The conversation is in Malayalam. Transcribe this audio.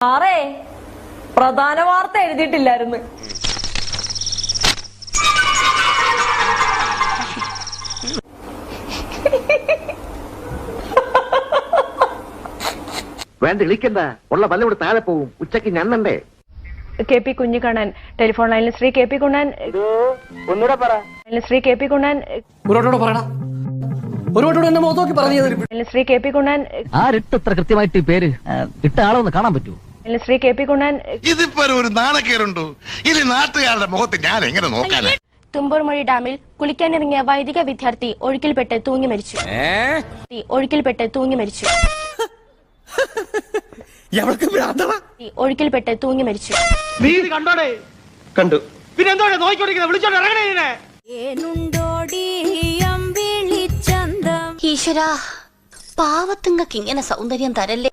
സാറേ, പ്രധാന വാർത്ത എഴുതിയിട്ടില്ലായിരുന്നു. വേണ്ട വിളിക്കണ്ട, ഉള്ള വല്ല ഇവിടെ താഴെ പോവും. ഉച്ചക്ക് ഞണ്ണണ്ടേ? കെ പി കുഞ്ഞിക്കണ്ണൻ ടെലിഫോൺ ലൈനിൽ ശ്രീ കെ പി കുണ്ണൻ. ഒന്നുകൂടെ പറ. Shri K P കുണ്ണൻ. Shri K P കുണ്ണൻ. ആരിട്ടത്ര കൃത്യമായിട്ട് പേര് ഇട്ട ആളൊന്ന് കാണാൻ പറ്റുമോ? Shri K P കുണ്ണൻ. ഇതിപ്പോ ഒരു നാണക്കേടുണ്ടോ? ഇത് നാട്ടുകാരുടെ മുഖത്ത് ഞാൻ എങ്ങനെ നോക്കാനാ? തുമ്പൂർമൊഴി ഡാമിൽ കുളിക്കാനിറങ്ങിയ വൈദിക വിദ്യാർത്ഥി ഒഴുക്കിൽപ്പെട്ട് തൂങ്ങി മരിച്ചു. ഒഴുക്കിൽപ്പെട്ട് തൂങ്ങി മരിച്ചു. കണ്ടു. പിന്നെ എന്തോടെ നോക്കിക്കൊണ്ടിരിക്കുന്നത്? വിളിച്ചോണ്ട് ഇറങ്ങണേ. ഈശ്വരാ, പാവത്തുങ്ങൾക്ക് ഇങ്ങനെ സൗന്ദര്യം തരല്ലേ.